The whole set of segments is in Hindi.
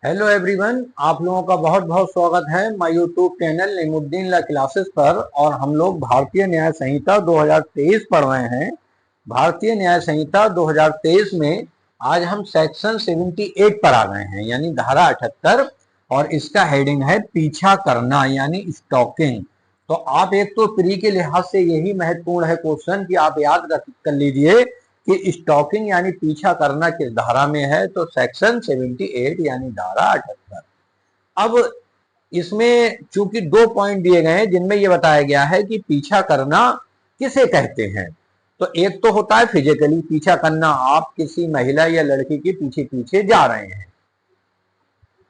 हेलो एवरीवन, आप लोगों का बहुत बहुत स्वागत है my YouTube channel Nimuddin law classes पर। और हम लोग भारतीय न्याय संहिता 2023 पढ़ रहे हैं। भारतीय न्याय संहिता 2023 में आज हम सेक्शन 78 पर आ गए हैं, यानी धारा 78, और इसका हेडिंग है पीछा करना यानी स्टॉकिंग। तो आप एक तो प्री के लिहाज से यही महत्वपूर्ण है क्वेश्चन कि आप याद कर लीजिए कि स्टॉकिंग यानी पीछा करना किस धारा में है। तो सेक्शन 78 यानी धारा 78। अब इसमें चूंकि दो पॉइंट दिए गए हैं जिनमें यह बताया गया है कि पीछा करना किसे कहते हैं। तो एक तो होता है फिजिकली पीछा करना, आप किसी महिला या लड़की के पीछे पीछे जा रहे हैं,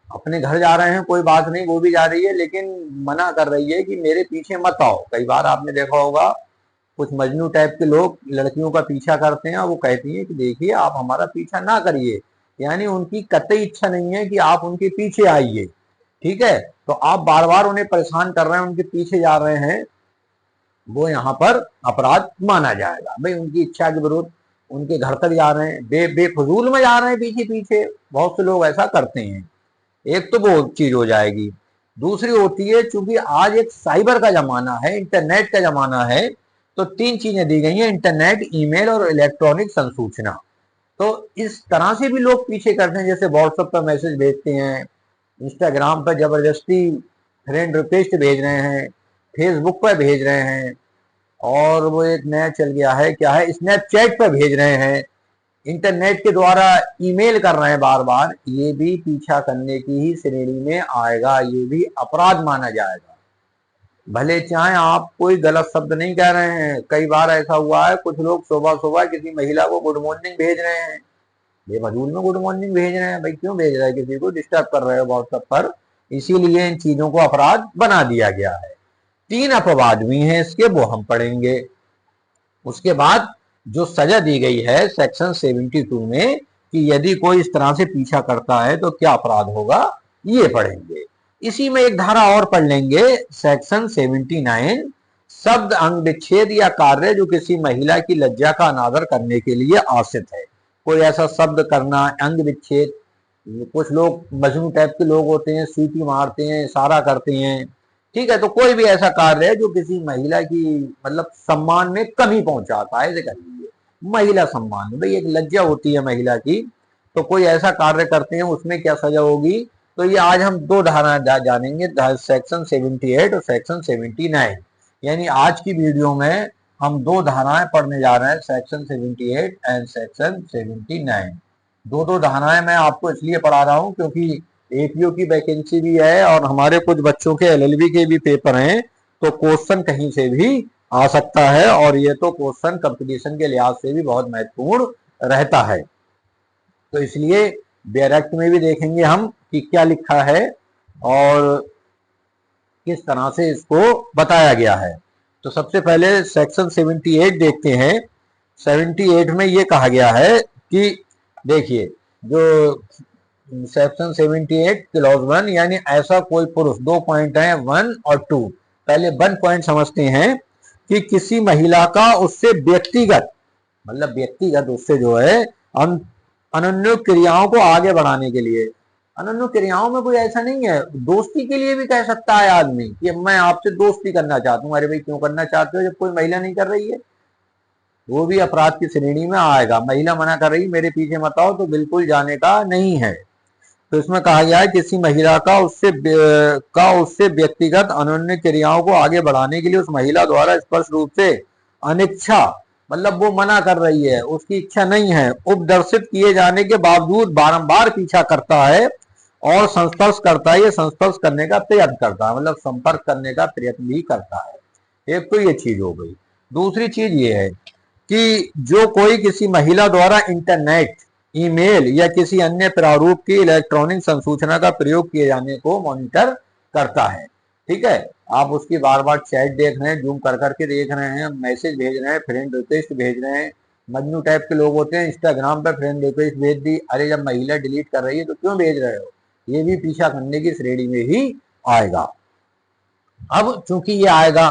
अपने घर जा रहे हैं, कोई बात नहीं, वो भी जा रही है लेकिन मना कर रही है कि मेरे पीछे मत आओ। कई बार आपने देखा होगा कुछ मजनू टाइप के लोग लड़कियों का पीछा करते हैं और वो कहती हैं कि देखिए आप हमारा पीछा ना करिए, यानी उनकी कतई इच्छा नहीं है कि आप उनके पीछे आइए। ठीक है, तो आप बार बार उन्हें परेशान कर रहे हैं, उनके पीछे जा रहे हैं, वो यहाँ पर अपराध माना जाएगा। भाई उनकी इच्छा के विरुद्ध उनके घर तक जा रहे हैं, बेफजूल में जा रहे हैं पीछे पीछे, बहुत से लोग ऐसा करते हैं। एक तो वो चीज हो जाएगी। दूसरी होती है, चूंकि आज एक साइबर का जमाना है, इंटरनेट का जमाना है, तो तीन चीजें दी गई हैं, इंटरनेट, ईमेल और इलेक्ट्रॉनिक संसूचना। तो इस तरह से भी लोग पीछे करते हैं, जैसे व्हाट्सएप पर मैसेज भेजते हैं, इंस्टाग्राम पर जबरदस्ती फ्रेंड रिक्वेस्ट भेज रहे हैं, फेसबुक पर भेज रहे हैं, और वो एक नया चल गया है, क्या है, स्नैपचैट पर भेज रहे हैं, इंटरनेट के द्वारा ईमेल कर रहे हैं बार बार। ये भी पीछा करने की ही श्रेणी में आएगा, ये भी अपराध माना जाएगा। भले चाहे आप कोई गलत शब्द नहीं कह रहे हैं। कई बार ऐसा हुआ है, कुछ लोग सुबह सुबह किसी महिला को गुड मॉर्निंग भेज रहे हैं, बेफजूल में गुड मॉर्निंग भेज रहे हैं। भाई क्यों भेज रहे हैं, किसी को डिस्टर्ब कर रहे हो व्हाट्सएप पर। इसीलिए इन चीजों को अपराध बना दिया गया है। तीन अपवाद भी हैं इसके, वो हम पढ़ेंगे। उसके बाद जो सजा दी गई है सेक्शन 72 में कि यदि कोई इस तरह से पीछा करता है तो क्या अपराध होगा, ये पढ़ेंगे। इसी में एक धारा और पढ़ लेंगे, सेक्शन 79, शब्द, अंग विच्छेद या कार्य जो किसी महिला की लज्जा का अनादर करने के लिए आश्रित है। कोई ऐसा शब्द करना, अंग विच्छेद, कुछ लोग मजनू टाइप के लोग होते हैं, सीटी मारते हैं, इशारा करते हैं। ठीक है, तो कोई भी ऐसा कार्य है जो किसी महिला की मतलब सम्मान में कमी पहुंचाता है, इसे कर लीजिए महिला सम्मान में। भाई एक लज्जा होती है महिला की, तो कोई ऐसा कार्य करते हैं, उसमें क्या सजा होगी। तो ये आज हम दो धारा जानेंगे, सेक्शन 78 और सेक्शन 79। यानी आज की वीडियो में हम दो धाराएं पढ़ने जा रहे हैं, सेक्शन 78 एंड सेक्शन 79। दो दो धाराएं मैं आपको इसलिए पढ़ा रहा हूं क्योंकि एपीओ की वैकेंसी भी है और हमारे कुछ बच्चों के एलएलबी के भी पेपर हैं, तो क्वेश्चन कहीं से भी आ सकता है, और ये तो क्वेश्चन कंपटीशन के लिहाज से भी बहुत महत्वपूर्ण रहता है। तो इसलिए डायरेक्ट में भी देखेंगे हम कि क्या लिखा है और किस तरह से इसको बताया गया है। तो सबसे पहले सेक्शन 78 देखते हैं। 78 में ये कहा गया है कि देखिए, जो सेक्शन 78 क्लॉज 1, यानी ऐसा कोई पुरुष, दो पॉइंट हैं 1 और 2। पहले 1 पॉइंट समझते हैं कि किसी महिला का उससे व्यक्तिगत, मतलब व्यक्तिगत उससे जो है अनन्य क्रियाओं को आगे बढ़ाने के लिए, अनन्य क्रियाओं में कोई ऐसा नहीं है, दोस्ती के लिए भी कह सकता है आदमी कि मैं आपसे दोस्ती करना चाहता हूँ। अरे भाई क्यों करना चाहते हो जब कोई महिला नहीं कर रही है, वो भी अपराध की श्रेणी में आएगा। महिला मना कर रही मेरे पीछे मत आओ, तो बिल्कुल जाने का नहीं है। तो इसमें कहा गया है किसी महिला का उससे व्यक्तिगत अनन्य क्रियाओं को आगे बढ़ाने के लिए उस महिला द्वारा स्पष्ट रूप से अनिच्छा, मतलब वो मना कर रही है, उसकी इच्छा नहीं है, उपदर्शित किए जाने के बावजूद बारंबार पीछा करता है और संस्पर्श करता है, ये संस्पर्श करने का प्रयत्न करता है, मतलब संपर्क करने का प्रयत्न भी करता है। एक तो ये चीज हो गई। दूसरी चीज ये है कि जो कोई किसी महिला द्वारा इंटरनेट, ईमेल या किसी अन्य प्रारूप की इलेक्ट्रॉनिक संसूचना का प्रयोग किए जाने को मॉनिटर करता है। ठीक है, आप उसकी बार बार चैट देख रहे हैं, जूम कर करके देख रहे हैं, मैसेज भेज रहे हैं, फ्रेंड रिक्वेस्ट भेज रहे हैं। मजनू टाइप के लोग होते हैं, इंस्टाग्राम पर फ्रेंड रिक्वेस्ट भेज दी, अरे जब महिला डिलीट कर रही है तो क्यों भेज रहे हो, ये भी पीछा करने की श्रेणी में ही आएगा। अब चूंकि ये आएगा,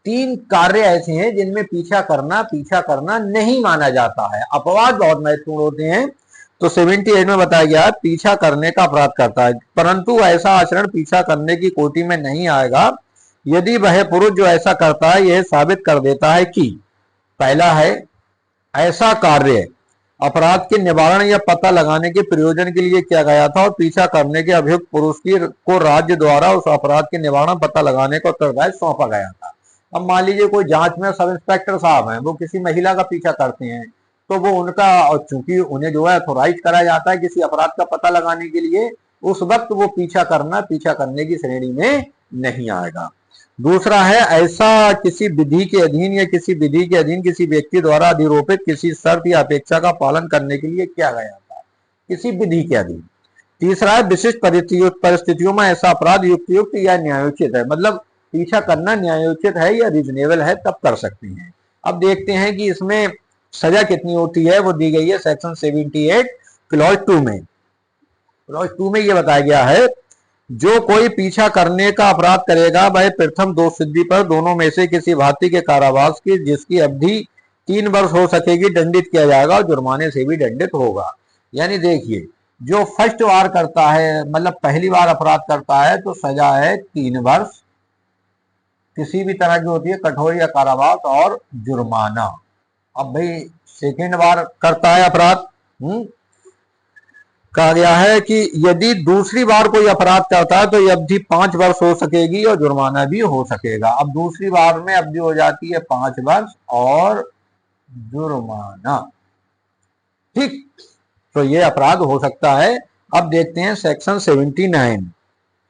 तीन कार्य ऐसे हैं जिनमें पीछा करना नहीं माना जाता है। अपवाद बहुत महत्वपूर्ण होते हैं। तो 78 में बताया गया पीछा करने का अपराध करता है, परंतु ऐसा आचरण पीछा करने की कोटि में नहीं आएगा यदि वह पुरुष जो ऐसा करता है यह साबित कर देता है कि पहला है ऐसा कार्य अपराध के निवारण या पता लगाने के प्रयोजन के लिए किया गया था और पीछा करने के अभियुक्त पुरुष को राज्य द्वारा उस अपराध के निवारण पता लगाने का उत्तरदायित्व सौंपा गया था। अब मान लीजिए कोई जांच में सब इंस्पेक्टर साहब हैं, वो किसी महिला का पीछा करते हैं, तो वो उनका, और चूंकि उन्हें जो है अथोराइज कराया जाता है किसी अपराध का पता लगाने के लिए, उस वक्त वो पीछा करने की श्रेणी में नहीं आएगा। दूसरा है ऐसा किसी विधि के अधीन या किसी विधि के अधीन किसी व्यक्ति द्वारा अधिरोपित किसी शर्त या अपेक्षा का पालन करने के लिए किया गया था, किसी विधि के अधीन। तीसरा है विशिष्ट परिस्थितियों में ऐसा अपराध युक्त या न्यायोचित है, मतलब पीछा करना न्यायोचित है या रीजनेबल है तब कर सकते हैं। अब देखते हैं कि इसमें सजा कितनी होती है, वो दी गई है सेक्शन 78 क्लॉज 2 में। क्लॉज 2 में ये बताया गया है जो कोई पीछा करने का अपराध करेगा वह प्रथम दोष सिद्धि पर दोनों में से किसी भारतीय के कारावास की जिसकी अवधि 3 वर्ष हो सकेगी दंडित किया जाएगा और जुर्माने से भी दंडित होगा। यानी देखिए, जो फर्स्ट बार करता है, मतलब पहली बार अपराध करता है, तो सजा है 3 वर्ष किसी भी तरह की होती है, कठोर या कारावास और जुर्माना। अब भाई सेकेंड बार करता है अपराध, कहा गया है कि यदि दूसरी बार कोई अपराध करता है तो ये अवधि 5 वर्ष हो सकेगी और जुर्माना भी हो सकेगा। अब दूसरी बार में अवधि हो जाती है 5 वर्ष और जुर्माना, ठीक, तो ये अपराध हो सकता है। अब देखते हैं सेक्शन 79।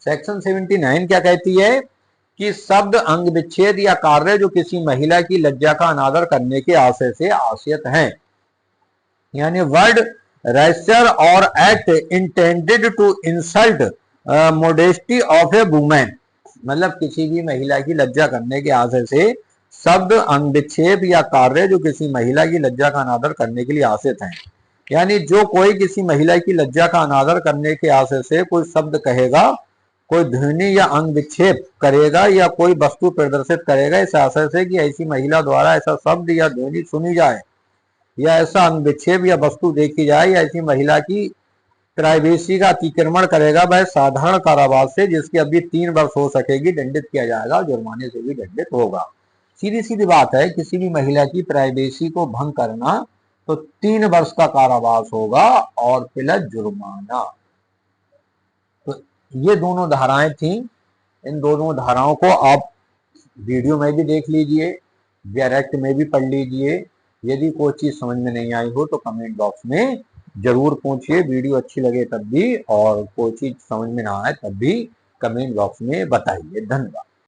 सेक्शन 79 क्या कहती है कि शब्द अंग विच्छेद या कार्य जो किसी महिला की लज्जा का अनादर करने के आशय से आशयत है, यानी वर्ड रैशर और act intended to insult modesty of a women, मतलब किसी भी महिला की लज्जा करने के आशय से शब्द अंग विक्षेप या कार्य जो किसी महिला की लज्जा का अनादर करने के लिए आशयत है। यानी जो कोई किसी महिला की लज्जा का अनादर करने के आशय से कोई शब्द कहेगा, कोई ध्वनि या अंग विक्षेप करेगा या कोई वस्तु प्रदर्शित करेगा इस आशय से कि ऐसी महिला द्वारा ऐसा शब्द या ध्वनि सुनी जाए या ऐसा अंग विक्षेप या वस्तु देखी जाए या ऐसी महिला की प्राइवेसी का अतिक्रमण करेगा, वह साधारण कारावास से जिसकी अवधि 3 वर्ष हो सकेगी दंडित किया जाएगा, जुर्माने से भी दंडित होगा। सीधी सीधी बात है, किसी भी महिला की प्राइवेसी को भंग करना तो 3 वर्ष का कारावास होगा और प्लस जुर्माना। तो ये दोनों धाराएं थी, इन दोनों धाराओं को आप वीडियो में भी देख लीजिए, डायरेक्ट में भी पढ़ लीजिए। यदि कोई चीज समझ में नहीं आई हो तो कमेंट बॉक्स में जरूर पूछिए, वीडियो अच्छी लगे तब भी, और कोई चीज समझ में ना आए तब भी कमेंट बॉक्स में बताइए। धन्यवाद।